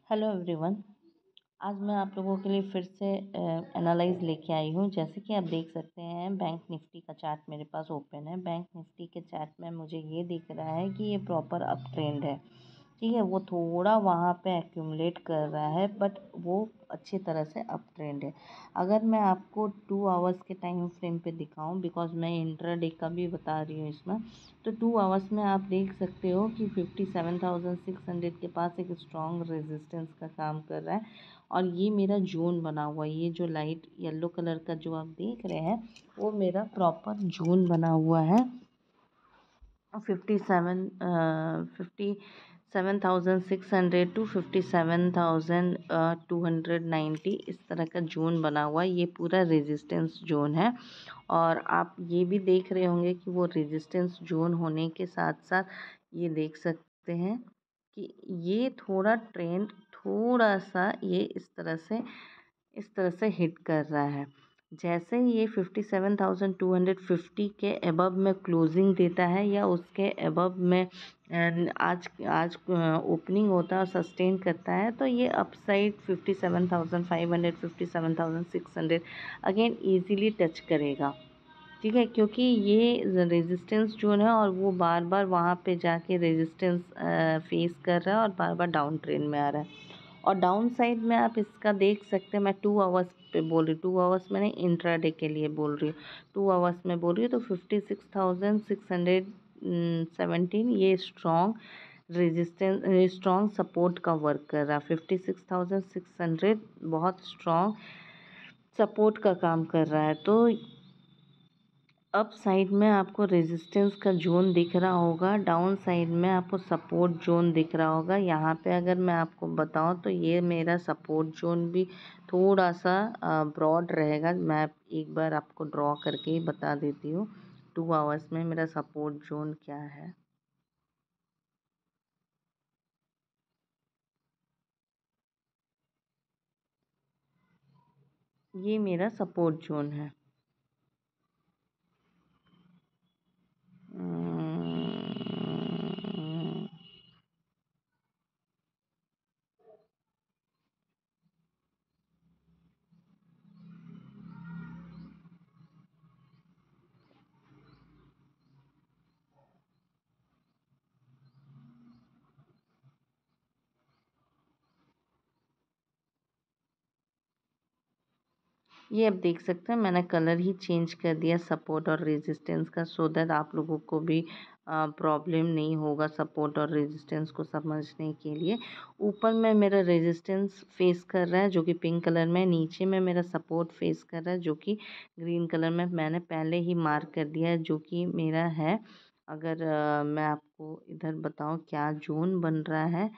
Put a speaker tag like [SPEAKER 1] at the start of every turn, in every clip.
[SPEAKER 1] Hello everyone. आज मैं आप लोगों के लिए फिर से एनालाइज लेके आई हूँ। जैसे कि आप देख सकते हैं, बैंक निफ्टी का चार्ट मेरे पास ओपन है। बैंक निफ्टी के चार्ट में मुझे ये दिख रहा है कि ये प्रॉपर अप ट्रेंड है। ठीक है, वो थोड़ा वहाँ पे एक्यूमुलेट कर रहा है, बट वो अच्छी तरह से अप ट्रेंड है। अगर मैं आपको 2 आवर्स के टाइम फ्रेम पे दिखाऊं, बिकॉज मैं इंट्राडे का भी बता रही हूँ इसमें, तो 2 आवर्स में आप देख सकते हो कि 57,600 के पास एक स्ट्रॉन्ग रेजिस्टेंस का काम कर रहा है। और ये मेरा जोन बना हुआ है। ये जो लाइट येलो कलर का जो आप देख रहे हैं, वो मेरा प्रॉपर जोन बना हुआ है। 57,600 टू 57,290 इस तरह का जोन बना हुआ है। ये पूरा रेजिस्टेंस जोन है। और आप ये भी देख रहे होंगे कि वो रेजिस्टेंस जोन होने के साथ साथ ये देख सकते हैं कि ये थोड़ा ट्रेंड थोड़ा सा ये इस तरह से हिट कर रहा है। जैसे ही ये 57,250 के अबव में क्लोजिंग देता है या उसके अबव में आज आज ओपनिंग होता है और सस्टेन करता है, तो ये अपसाइड 57,500 57,600 अगेन इजीली टच करेगा। ठीक है, क्योंकि ये रेजिस्टेंस जोन है और वो बार बार वहाँ पे जाके रेजिस्टेंस फेस कर रहा है और बार बार डाउन ट्रेंड में आ रहा है। और डाउन साइड में आप इसका देख सकते हैं। मैं 2 आवर्स पे बोल रही हूँ, 2 आवर्स मैंने इंट्राडे के लिए बोल रही हूँ। 2 आवर्स में बोल रही हूँ तो 56,617 ये स्ट्रॉन्ग रेजिस्टेंस स्ट्रॉन्ग सपोर्ट का वर्क कर रहा है। 56,600 बहुत स्ट्रॉन्ग सपोर्ट का काम कर रहा है। तो अप साइड में आपको रेजिस्टेंस का जोन दिख रहा होगा, डाउन साइड में आपको सपोर्ट जोन दिख रहा होगा। यहाँ पे अगर मैं आपको बताऊँ तो ये मेरा सपोर्ट जोन भी थोड़ा सा ब्रॉड रहेगा। मैं एक बार आपको ड्रॉ करके ही बता देती हूँ 2 आवर्स में मेरा सपोर्ट जोन क्या है। ये मेरा सपोर्ट जोन है। अम्म, ये आप देख सकते हैं, मैंने कलर ही चेंज कर दिया सपोर्ट और रेजिस्टेंस का, सो दैट आप लोगों को भी प्रॉब्लम नहीं होगा सपोर्ट और रेजिस्टेंस को समझने के लिए। ऊपर में मेरा रेजिस्टेंस फेस कर रहा है जो कि पिंक कलर में, नीचे में मेरा सपोर्ट फेस कर रहा है जो कि ग्रीन कलर में मैंने पहले ही मार्क कर दिया है, जो कि मेरा है। अगर मैं आपको इधर बताऊं क्या जोन बन रहा है,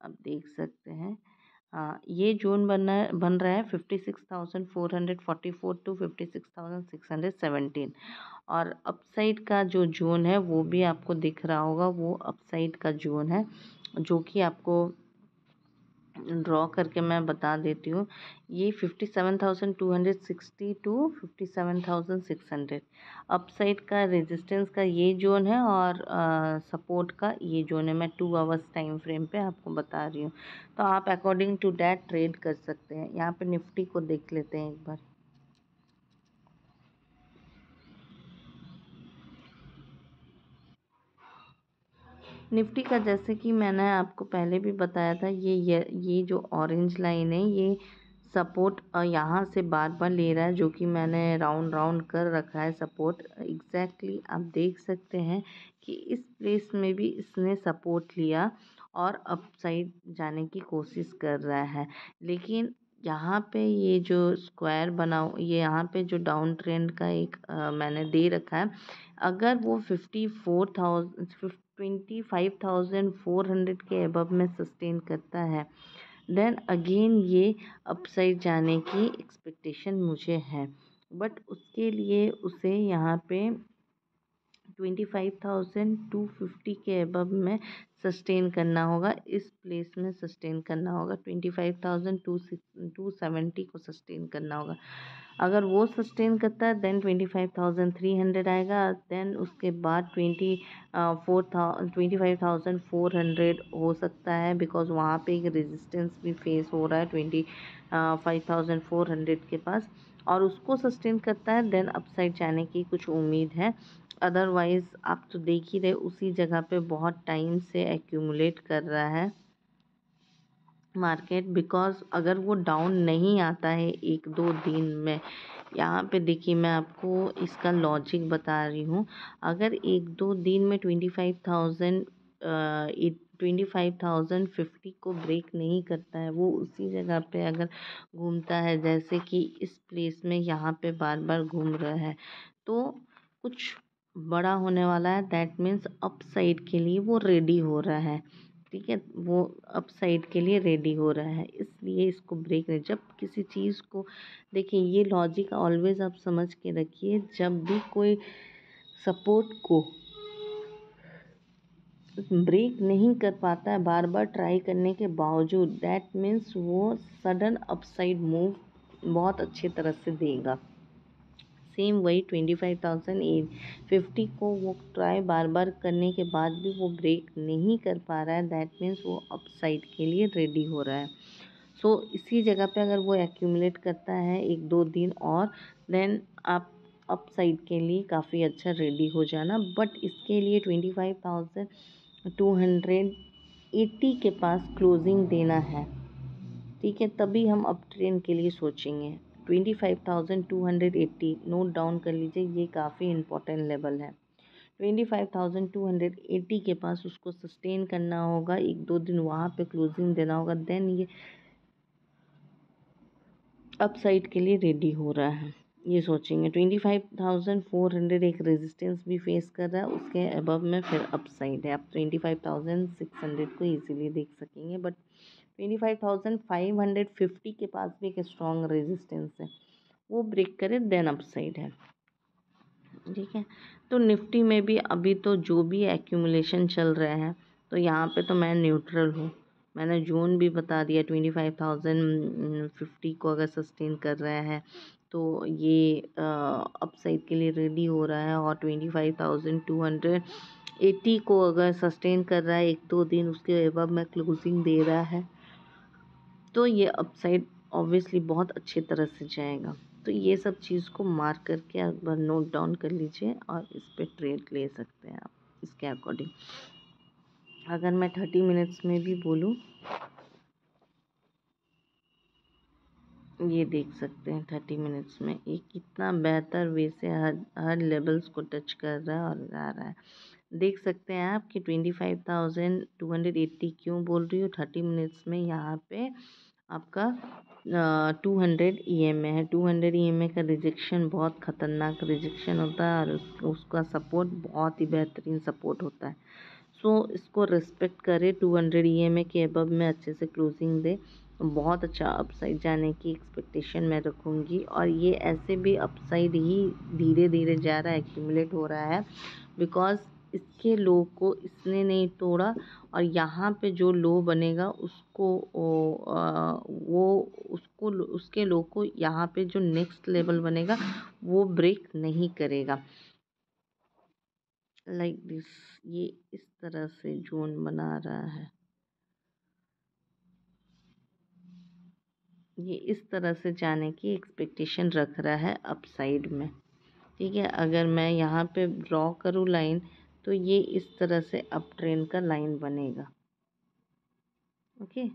[SPEAKER 1] आप देख सकते हैं। ये जोन बन रहा है 56,444 टू 56,617। और अपसाइड का जो जोन है वो भी आपको दिख रहा होगा, वो अपसाइड का जोन है जो कि आपको ड्रॉ करके मैं बता देती हूँ। ये 57,260 टू 57,600 अपसाइड का रेजिस्टेंस का ये जोन है और सपोर्ट का ये जोन है। मैं 2 आवर्स टाइम फ्रेम पे आपको बता रही हूँ, तो आप अकॉर्डिंग टू डैट ट्रेड कर सकते हैं। यहाँ पे निफ्टी को देख लेते हैं एक बार। निफ्टी का जैसे कि मैंने आपको पहले भी बताया था, ये जो ऑरेंज लाइन है ये सपोर्ट यहाँ से बार बार ले रहा है, जो कि मैंने राउंड राउंड कर रखा है सपोर्ट। एग्जैक्टली आप देख सकते हैं कि इस प्लेस में भी इसने सपोर्ट लिया और अप साइड जाने की कोशिश कर रहा है। लेकिन यहाँ पे ये जो स्क्वायर बना ये यहाँ पे जो डाउन ट्रेंड का एक मैंने दे रखा है, अगर वो 25,400 के अबव में सस्टेन करता है, देन अगेन ये अपसाइड जाने की एक्सपेक्टेशन मुझे है। बट उसके लिए उसे यहाँ पे 25,250 के अबव में सस्टेन करना होगा, इस प्लेस में सस्टेन करना होगा। 25,270 को सस्टेन करना होगा। अगर वो सस्टेन करता है देन 25,300 आएगा। देन उसके बाद 25,400 हो सकता है, बिकॉज वहाँ पे एक रेजिस्टेंस भी फेस हो रहा है 25,400 के पास, और उसको सस्टेन करता है देन अपसाइड जाने की कुछ उम्मीद है। अदरवाइज़ आप तो देख ही रहे उसी जगह पे बहुत टाइम से एक्यूमुलेट कर रहा है मार्केट। बिकॉज अगर वो डाउन नहीं आता है 1-2 दिन में, यहाँ पे देखिए मैं आपको इसका लॉजिक बता रही हूँ। अगर 1-2 दिन में 25,050 को ब्रेक नहीं करता है, वो उसी जगह पे अगर घूमता है जैसे कि इस प्लेस में यहाँ पे बार बार घूम रहा है, तो कुछ बड़ा होने वाला है। दैट मीन्स अप साइड के लिए वो रेडी हो रहा है। ठीक है, वो अप साइड के लिए रेडी हो रहा है, इसलिए इसको ब्रेक नहीं। जब किसी चीज़ को देखिए, ये लॉजिक ऑलवेज आप समझ के रखिए, जब भी कोई सपोर्ट को ब्रेक नहीं कर पाता है बार बार ट्राई करने के बावजूद, दैट मीन्स वो सडन अपसाइड मूव बहुत अच्छी तरह से देगा। सेम वही 25,050 को वो ट्राई बार बार करने के बाद भी वो ब्रेक नहीं कर पा रहा है, दैट मीन्स वो अपसाइड के लिए रेडी हो रहा है। सो इसी जगह पे अगर वो एक्यूमुलेट करता है 1-2 दिन और, देन आप अपसाइड के लिए काफ़ी अच्छा रेडी हो जाना। बट इसके लिए 25,280 के पास क्लोजिंग देना है। ठीक है, तभी हम अप ट्रेंड के लिए सोचेंगे। 25,280 नोट डाउन कर लीजिए, ये काफ़ी इम्पोर्टेंट लेवल है। 25,280 के पास उसको सस्टेन करना होगा, 1-2 दिन वहाँ पे क्लोजिंग देना होगा, देन ये अपसाइड के लिए रेडी हो रहा है, ये सोचेंगे। 25,400 एक रेजिस्टेंस भी फेस कर रहा है, उसके अबव में फिर अपसाइड है। आप 25,600 को इजीली देख सकेंगे, बट 25,550 के पास भी एक स्ट्रॉन्ग रेजिस्टेंस है, वो ब्रेक करे देन अपसाइड है। ठीक है, तो निफ्टी में भी अभी तो जो भी एक्यूमुलेशन चल रहा है, तो यहाँ पे तो मैं न्यूट्रल हूँ। मैंने जोन भी बता दिया, 25,050 को अगर सस्टेन कर रहा है तो ये अपसाइड के लिए रेडी हो रहा है, और 25,280 को अगर सस्टेन कर रहा है 1-2 दिन, उसके अबव में क्लोजिंग दे रहा है, तो ये अपसाइड ऑब्वियसली बहुत अच्छी तरह से जाएगा। तो ये सब चीज़ को मार्क करके एक बार नोट डाउन कर लीजिए और इस पे ट्रेड ले सकते हैं आप इसके अकॉर्डिंग। अगर मैं 30 मिनट्स में भी बोलूँ, ये देख सकते हैं 30 मिनट्स में ये कितना बेहतर वे से हर लेवल्स को टच कर रहा है और जा रहा है। देख सकते हैं आप कि 25,280 क्यों बोल रही हूँ। 30 मिनट्स में यहाँ पे आपका 200 EMA है। 200 EMA का रिजेक्शन बहुत ख़तरनाक रिजेक्शन होता है, और उसका सपोर्ट बहुत ही बेहतरीन सपोर्ट होता है। सो इसको रिस्पेक्ट करे, 200 EMA के अबव में अच्छे से क्लोजिंग दे, बहुत अच्छा अपसाइड जाने की एक्सपेक्टेशन मैं रखूँगी। और ये ऐसे भी अपसाइड ही धीरे धीरे जा रहा है, एक्यूमुलेट हो रहा है, बिकॉज इसके लो को इसने नहीं तोड़ा, और यहाँ पे जो लो बनेगा उसको उसके लो को यहाँ पे जो नेक्स्ट लेवल बनेगा वो ब्रेक नहीं करेगा। लाइक दिस, ये इस तरह से जोन बना रहा है, ये इस तरह से जाने की एक्सपेक्टेशन रख रहा है अपसाइड में। ठीक है, अगर मैं यहाँ पे ड्रॉ करूँ लाइन, तो ये इस तरह से अप ट्रेंड का लाइन बनेगा। ओके,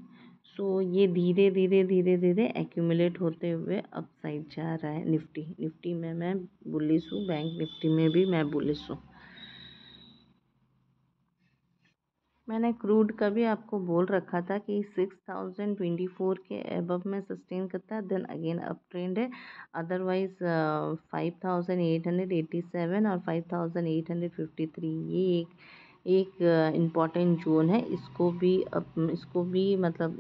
[SPEAKER 1] सो ये धीरे धीरे धीरे धीरे एक्यूमुलेट होते हुए अपसाइड जा रहा है। निफ्टी में मैं बुलिश हूँ, बैंक निफ्टी में भी मैं बुलिश हूँ। मैंने क्रूड का भी आपको बोल रखा था कि 6,024 के एबव में सस्टेन करता है, देन अगेन अप ट्रेंड है। अदरवाइज 5,887 और 5,853 ये एक इम्पॉर्टेंट जोन है। इसको भी मतलब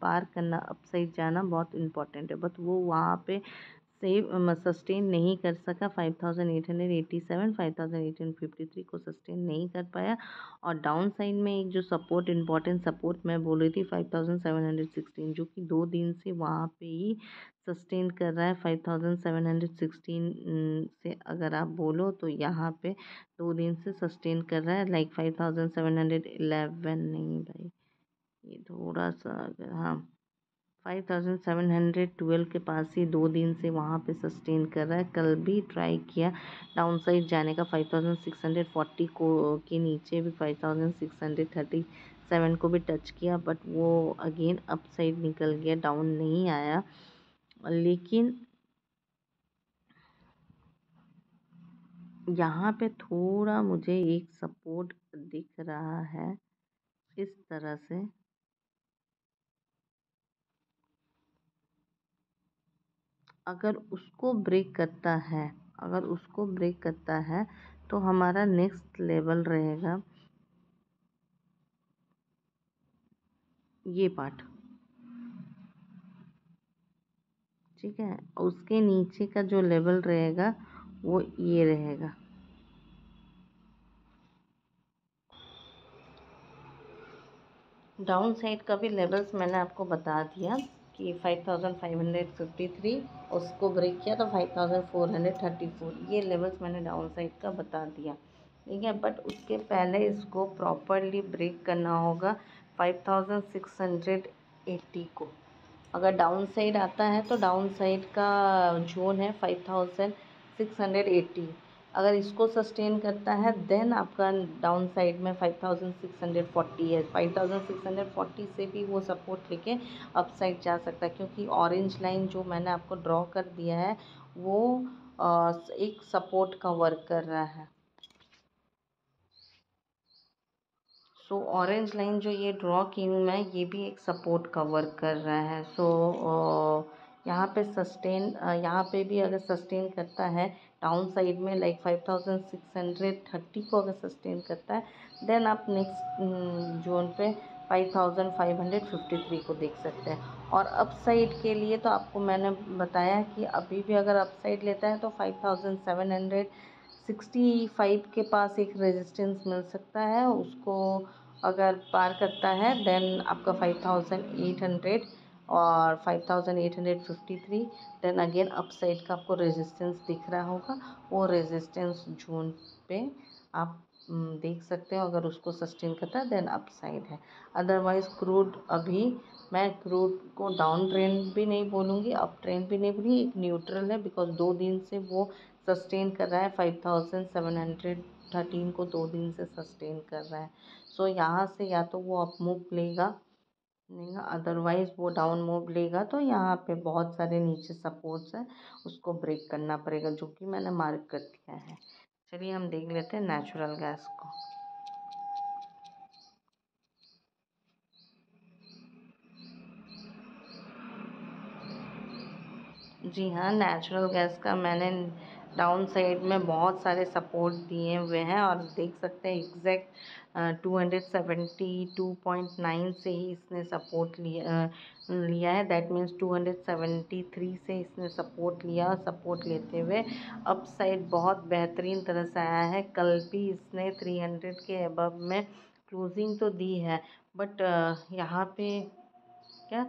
[SPEAKER 1] पार करना, अपसाइड जाना बहुत इम्पॉर्टेंट है, बट वो वहाँ पे सस्टेन नहीं कर सका। 5887, 5853 को सस्टेन नहीं कर पाया। और डाउन साइड में एक जो सपोर्ट, इम्पॉर्टेंट सपोर्ट मैं बोल रही थी 5716, जो कि 2 दिन से वहाँ पे ही सस्टेन कर रहा है। 5716 से अगर आप बोलो तो यहाँ पे 2 दिन से सस्टेन कर रहा है। लाइक 5711 नहीं भाई, ये थोड़ा सा अगर, हाँ 5712 के पास ही 2 दिन से वहाँ पे सस्टेन कर रहा है। कल भी ट्राई किया डाउन साइड जाने का 5640 को के नीचे भी 5637 को भी टच किया, बट वो अगेन अप साइड निकल गया, डाउन नहीं आया। लेकिन यहाँ पे थोड़ा मुझे एक सपोर्ट दिख रहा है इस तरह से। अगर उसको ब्रेक करता है, अगर उसको ब्रेक करता है तो हमारा नेक्स्ट लेवल रहेगा ये पार्ट, ठीक है। उसके नीचे का जो लेवल रहेगा वो ये रहेगा। डाउन साइड का भी लेवल्स मैंने आपको बता दिया कि 5553 उसको ब्रेक किया तो 5434, ये लेवल्स मैंने डाउन साइड का बता दिया, ठीक है। बट उसके पहले इसको प्रॉपरली ब्रेक करना होगा 5680 को। अगर डाउन साइड आता है तो डाउन साइड का जोन है 5680। अगर इसको सस्टेन करता है देन आपका डाउन साइड में 5640 है। 5640 से भी वो सपोर्ट लेके अप साइड जा सकता है, क्योंकि ऑरेंज लाइन जो मैंने आपको ड्रॉ कर दिया है वो एक सपोर्ट का वर्क कर रहा है। सो ऑरेंज लाइन जो ये ड्रॉ की हूँ मैं, ये भी एक सपोर्ट का वर्क कर रहा है। सो यहाँ पे सस्टेन, यहाँ पे भी अगर सस्टेन करता है डाउन साइड में लाइक 5630 को अगर सस्टेन करता है देन आप नेक्स्ट जोन पे 5553 को देख सकते हैं। और अप साइड के लिए तो आपको मैंने बताया कि अभी भी अगर अप साइड लेता है तो 5765 के पास एक रेजिस्टेंस मिल सकता है। उसको अगर पार करता है देन आपका 5800 और 5853, देन अगेन अप साइड का आपको रेजिस्टेंस दिख रहा होगा। वो रेजिस्टेंस जोन पे आप देख सकते हो। अगर उसको सस्टेन करता है देन अप साइड है। अदरवाइज़ क्रूड, अभी मैं क्रूड को डाउन ट्रेंड भी नहीं बोलूँगी, अप ट्रेंड भी नहीं बोलूँगी, एक न्यूट्रल है। बिकॉज 2 दिन से वो सस्टेन कर रहा है 5713 को 2 दिन से सस्टेन कर रहा है। सो यहाँ से या तो वो अप मूव लेगा, नहीं अदरवाइज़ वो डाउन मूव लेगा। तो यहाँ पे बहुत सारे नीचे सपोर्ट्स हैं, उसको ब्रेक करना पड़ेगा, जो कि मैंने मार्क कर दिया है। चलिए हम देख लेते हैं नेचुरल गैस को। जी हाँ, नेचुरल गैस का मैंने डाउन साइड में बहुत सारे सपोर्ट दिए हुए हैं और देख सकते हैं एग्जैक्ट 272.9 से ही इसने सपोर्ट लिया है। दैट मीन्स 273 से इसने सपोर्ट लिया और सपोर्ट लेते हुए अप साइड बहुत बेहतरीन तरह से आया है। कल भी इसने 300 के अबव में क्लोजिंग तो दी है, बट यहाँ पे क्या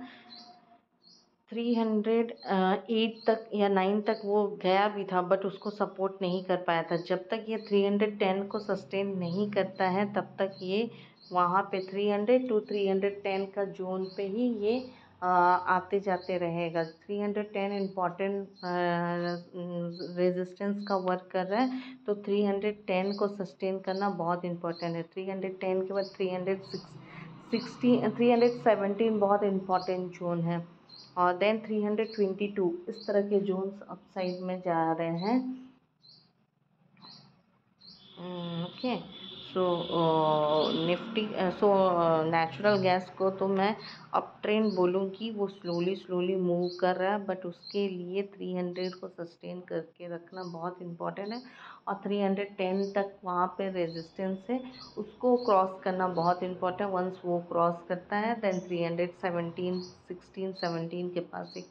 [SPEAKER 1] 308 तक या 9 तक वो गया भी था, बट उसको सपोर्ट नहीं कर पाया था। जब तक ये 310 को सस्टेन नहीं करता है तब तक ये वहाँ पे 300 टू 310 का जोन पे ही ये आते जाते रहेगा। 310 इम्पॉर्टेंट रेजिस्टेंस का वर्क कर रहा है, तो 310 को सस्टेन करना बहुत इम्पोर्टेंट है। 310 के बाद 317 बहुत इम्पॉर्टेंट जोन है। और देन 322 इस तरह के जोन्स अपसाइड में जा रहे हैं। ओके, सो निफ्टी, सो नेचुरल गैस को तो मैं अप ट्रेंड बोलूँगी। वो स्लोली स्लोली मूव कर रहा है, बट उसके लिए 300 को सस्टेन करके रखना बहुत इम्पॉर्टेंट है। और 310 तक वहाँ पे रेजिस्टेंस है, उसको क्रॉस करना बहुत इम्पॉर्टेंट है। वंस वो क्रॉस करता है देन 317 16 17 के पास एक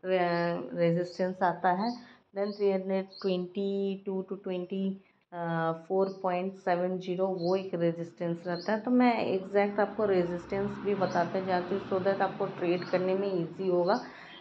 [SPEAKER 1] रेजिस्टेंस आता है। देन 322 टू 24.70 वो एक रेजिस्टेंस रहता है। तो मैं एग्जैक्ट आपको रेजिस्टेंस भी बताते जाती हूँ, सो दैट आपको ट्रेड करने में इजी होगा।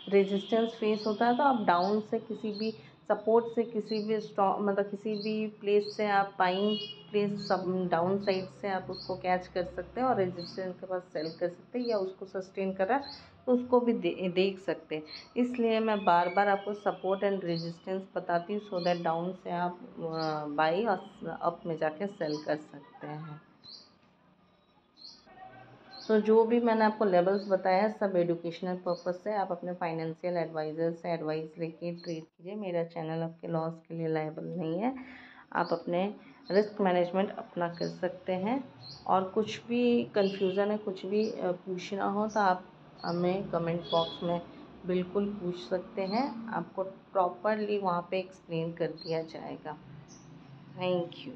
[SPEAKER 1] रेजिस्टेंस फेस होता है तो आप डाउन से किसी भी सपोर्ट से किसी भी स्टॉक मतलब किसी भी प्लेस से आप बाइंग प्लेस सब डाउन साइड से आप उसको कैच कर सकते हैं और रेजिस्टेंस के पास सेल कर सकते हैं, या उसको सस्टेन कर रहा है तो उसको भी देख सकते हैं। इसलिए मैं बार बार आपको सपोर्ट एंड रेजिस्टेंस बताती हूँ, सो दैट डाउन से आप बाई और अप में जाके सेल कर सकते हैं। तो जो भी मैंने आपको लेवल्स बताया है सब एजुकेशनल पर्पस से, आप अपने फाइनेंशियल एडवाइज़र से एडवाइस लेके ट्रेड कीजिए। मेरा चैनल आपके लॉस के लिए लायबल नहीं है। आप अपने रिस्क मैनेजमेंट अपना कर सकते हैं, और कुछ भी कंफ्यूज़न है, कुछ भी पूछना हो तो आप हमें कमेंट बॉक्स में बिल्कुल पूछ सकते हैं। आपको प्रॉपरली वहाँ पे एक्सप्लेन कर दिया जाएगा। Thank you.